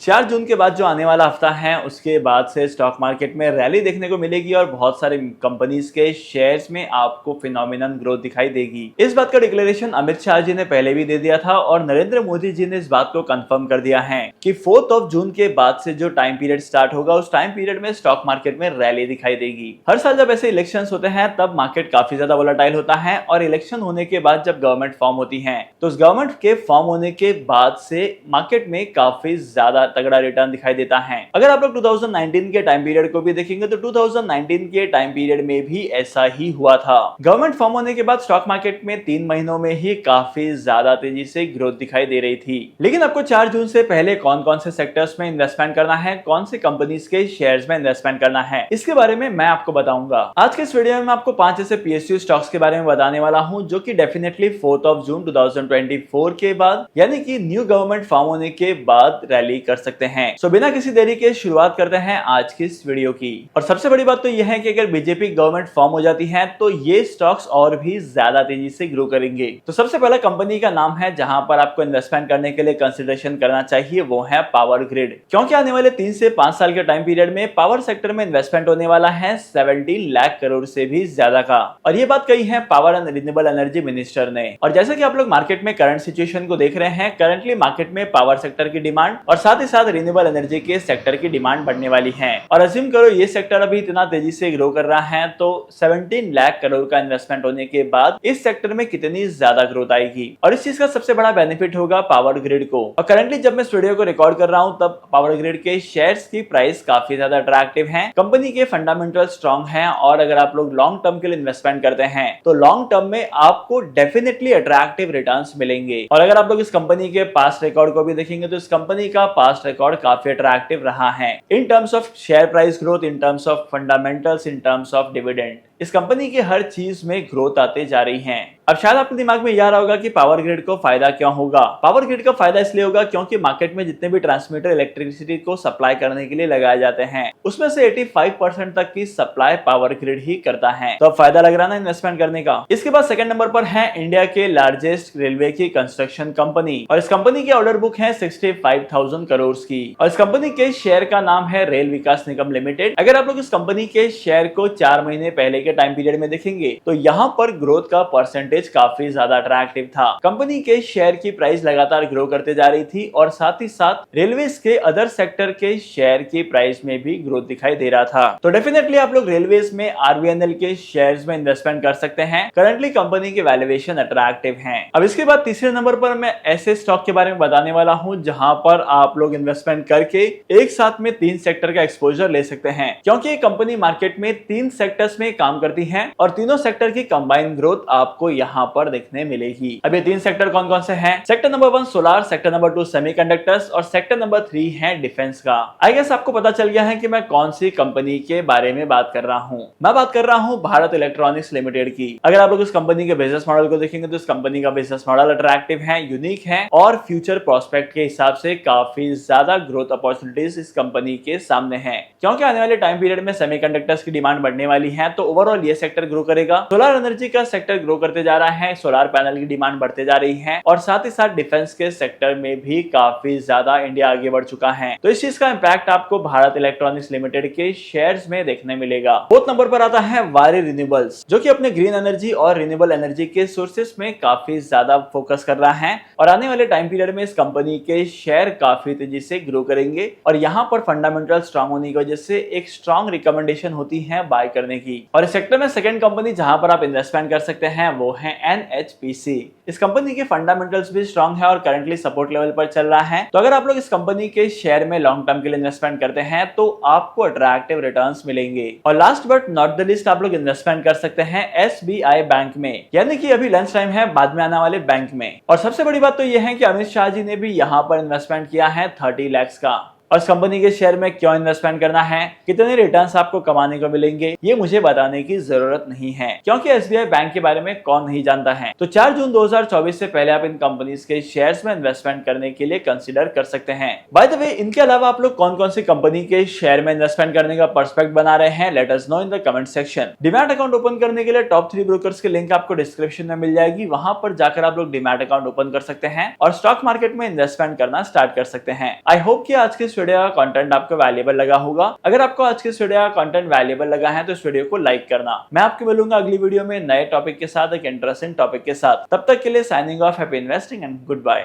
4 जून के बाद जो आने वाला हफ्ता है उसके बाद से स्टॉक मार्केट में रैली देखने को मिलेगी और बहुत सारे कंपनीज के शेयर्स में आपको फिनोमिनल ग्रोथ दिखाई देगी। इस बात का डिक्लेरेशन अमित शाह जी ने पहले भी दे दिया था और नरेंद्र मोदी जी ने इस बात को कंफर्म कर दिया है कि 4 जून के बाद से जो टाइम पीरियड स्टार्ट होगा उस टाइम पीरियड में स्टॉक मार्केट में रैली दिखाई देगी। हर साल जब ऐसे इलेक्शन होते हैं तब मार्केट काफी ज्यादा वोलेटाइल होता है और इलेक्शन होने के बाद जब गवर्नमेंट फॉर्म होती है तो उस गवर्नमेंट के फॉर्म होने के बाद से मार्केट में काफी ज्यादा तगड़ा रिटर्न दिखाई देता है। अगर आप लोग 2019 के टाइम पीरियड को भी देखेंगे तो 2019 के टाइम पीरियड में भी ऐसा ही हुआ था। गवर्नमेंट फॉर्म होने के बाद स्टॉक मार्केट में 3 महीनों में ही काफी ज्यादा तेजी से ग्रोथ दिखाई दे रही थी। लेकिन आपको 4 जून से पहले कौन कौन से सेक्टर्स में इन्वेस्टमेंट करना है, कौन सी कंपनीज के शेयर्स में इन्वेस्टमेंट करना है, इसके बारे में मैं आपको बताऊंगा। आज के इस वीडियो में मैं आपको 5 ऐसे पीएसयू स्टॉक्स के बारे में बताने वाला हूं जो कि डेफिनेटली 4 जून 2024 के बाद यानी कि न्यू गवर्नमेंट फॉर्म होने के बाद रैली कर सकते हैं। बिना किसी देरी के शुरुआत करते हैं आज की इस वीडियो की। और सबसे बड़ी बात तो यह है कि अगर बीजेपी गवर्नमेंट फॉर्म हो जाती है तो ये स्टॉक्स और भी ज्यादा तेजी से ग्रो करेंगे। तो सबसे पहला कंपनी का नाम है जहां पर आपको इन्वेस्टमेंट करने के लिए कंसिडरेशन करना चाहिए, वो है पावर ग्रिड। क्योंकि आने वाले 3 से 5 साल के टाइम पीरियड में पावर सेक्टर में इन्वेस्टमेंट होने वाला है 17 लाख करोड़ से भी ज्यादा का। और ये बात कही है power and renewable energy minister ने। और जैसा कि आप लोग मार्केट में करंट सिचुएशन को देख रहे हैं, करंटली मार्केट में पावर सेक्टर की डिमांड और साथ ही साथ रिन्यूएबल एनर्जी के सेक्टर की डिमांड बढ़ने वाली है। और अज्यूम करो ये सेक्टर अभी इतना तेजी से ग्रो कर रहा है तो 17 लाख करोड़ का इन्वेस्टमेंट होने के बाद इस सेक्टर में कितनी ज्यादा ग्रोथ आएगी। और इस चीज का सबसे बड़ा बेनिफिट होगा पावर ग्रिड को। और करंटली जब मैं इस वीडियो को रिकॉर्ड कर रहा हूं तब पावर ग्रिड के शेयर्स की प्राइस काफी ज्यादा अट्रैक्टिव है, कंपनी के फंडामेंटल स्ट्रॉन्ग है और अगर आप लोग लॉन्ग टर्म के लिए इन्वेस्टमेंट करते हैं तो लॉन्ग टर्म में आपको डेफिनेटली अट्रैक्टिव रिटर्न्स मिलेंगे। और अगर आप लोग इस कंपनी के पास्ट रिकॉर्ड को भी देखेंगे तो इस कंपनी का पास्ट रिकॉर्ड काफी अट्रैक्टिव रहा है in terms of share price growth, in terms of fundamentals, in terms of dividend. इस कंपनी की हर चीज में ग्रोथ आते जा रही है। अब शायद आपके दिमाग में यह आ रहा होगा कि पावर ग्रिड को फायदा क्यों होगा। पावर ग्रिड का फायदा इसलिए होगा क्योंकि मार्केट में जितने भी ट्रांसमीटर इलेक्ट्रिसिटी को सप्लाई करने के लिए लगाए जाते हैं उसमें से 85% तक की सप्लाई पावर ग्रिड ही करता है। तो अब फायदा लग रहा है ना इन्वेस्टमेंट करने का। इसके बाद सेकंड नंबर पर है इंडिया के लार्जेस्ट रेलवे की कंस्ट्रक्शन कंपनी और इस कंपनी की ऑर्डर बुक है 65,000 करोड़ की। और इस कंपनी के शेयर का नाम है रेल विकास निगम लिमिटेड। अगर आप लोग इस कंपनी के शेयर को 4 महीने पहले के टाइम पीरियड में देखेंगे तो यहाँ पर ग्रोथ का परसेंटेज काफी ज्यादा अट्रैक्टिव था। कंपनी के शेयर की प्राइस लगातार ग्रो करते जा रही थी और साथ ही साथ रेलवेज के अदर सेक्टर के शेयर की प्राइस में भी ग्रोथ दिखाई दे रहा था। तो डेफिनेटली आप लोग रेलवेज में आरबीएनएल के शेयर्स में इन्वेस्टमेंट कर सकते हैं। करंटली कंपनी की वैल्यूएशन अट्रैक्टिव है। अब इसके बाद तीसरे नंबर पर मैं ऐसे स्टॉक के बारे में बताने वाला हूं जहां पर आप लोग इन्वेस्टमेंट करके एक साथ में 3 सेक्टर का एक्सपोजर ले सकते हैं क्योंकि ये कंपनी मार्केट में 3 सेक्टर्स में काम करती है और तीनों सेक्टर की कंबाइंड ग्रोथ आपको यहाँ पर देखने मिलेगी। अब ये 3 सेक्टर कौन कौन से हैं? Sector number 1 solar, sector number 2 semiconductors और सेक्टर नंबर 3 है डिफेंस का। आई गेस आपको पता चल गया है कि मैं कौन सी कंपनी के बारे में बात कर रहा हूँ। मैं बात कर रहा हूँ भारत इलेक्ट्रॉनिक्स लिमिटेड की। अगर आप लोग इस कंपनी के बिजनेस मॉडल को देखेंगे तो इस कंपनी का बिजनेस मॉडल अट्रैक्टिव है, यूनिक है और फ्यूचर प्रोस्पेक्ट के हिसाब से काफी ज्यादा ग्रोथ अपॉर्चुनिटीज इस कंपनी के सामने है क्योंकि आने वाले टाइम पीरियड में सेमीकंडक्टर्स की डिमांड बढ़ने वाली है तो ओवरऑल ये सेक्टर ग्रो करेगा। सोलर एनर्जी का सेक्टर ग्रो करते जा रहा है, सोलर पैनल की डिमांड बढ़ते जा रही है और साथ ही साथ डिफेंस के सेक्टर में भी काफी ज्यादा इंडिया आगे बढ़ चुका है। तो इस चीज का इंपैक्ट आपको भारत इलेक्ट्रॉनिक्स लिमिटेड के शेयर्स में देखने मिलेगा। फोर्थ नंबर पर आता है वारी रिन्यूएबल्स जो कि अपने ग्रीन एनर्जी और रिन्यूएबल एनर्जी के सोर्सेस में काफी ज्यादा फोकस कर रहा है और आने वाले टाइम पीरियड में इस कंपनी के शेयर काफी तेजी से ग्रो करेंगे और यहाँ पर फंडामेंटल स्ट्रॉन्ग होने की वजह से एक स्ट्रॉन्ग रिकमेंडेशन होती है बाय करने की। और इस सेक्टर में सेकंड कंपनी जहां पर आप इन्वेस्टमेंट कर सकते हैं वो है NHPC। इस कंपनी के फंडामेंटल्स भी स्ट्रॉन्ग है और करंटली सपोर्ट लेवल पर चल रहा है। तो अगर आप लोग इस कंपनी के शेयर में लॉन्ग टर्म के लिए इन्वेस्टमेंट करते हैं तो आपको अट्रैक्टिव रिटर्न्स मिलेंगे। और last but not the least आप लोग इन्वेस्टमेंट कर सकते हैं SBI बैंक में, यानी कि अभी लंच टाइम है बाद में आने वाले बैंक में। और सबसे बड़ी बात तो यह है कि अमित शाह जी ने भी यहाँ पर इन्वेस्टमेंट किया है 30 लाख का। और इस कंपनी के शेयर में क्यों इन्वेस्टमेंट करना है, कितने रिटर्न्स आपको कमाने को मिलेंगे, ये मुझे बताने की जरूरत नहीं है, क्योंकि एसबीआई बैंक के बारे में कौन नहीं जानता है। तो 4 जून 2024 से पहले आप इन कंपनीज के शेयर्स में इन्वेस्टमेंट करने के लिए कंसीडर कर सकते हैं। बाय द वे, इनके अलावा आप लोग कौन कौन सी कंपनी के शेयर में इन्वेस्टमेंट करने का पर्सपेक्ट बना रहे हैं, let us know in the comment section. Demat account open करने के लिए टॉप 3 ब्रोकर्स की लिंक आपको डिस्क्रिप्शन में मिल जाएगी, वहां पर जाकर आप लोग डीमैट अकाउंट ओपन कर सकते हैं और स्टॉक मार्केट में इन्वेस्टमेंट करना स्टार्ट कर सकते हैं। आई होप कि आज के इस वीडियो का कंटेंट आपको वैल्यूएबल लगा होगा। अगर आपको आज के इस वीडियो का कंटेंट वैल्यूएबल लगा है तो इस वीडियो को लाइक करना। मैं आपको मिलूंगा अगली वीडियो में नए टॉपिक के साथ, एक इंटरेस्टिंग टॉपिक के साथ। तब तक के लिए signing off, happy investing and good bye.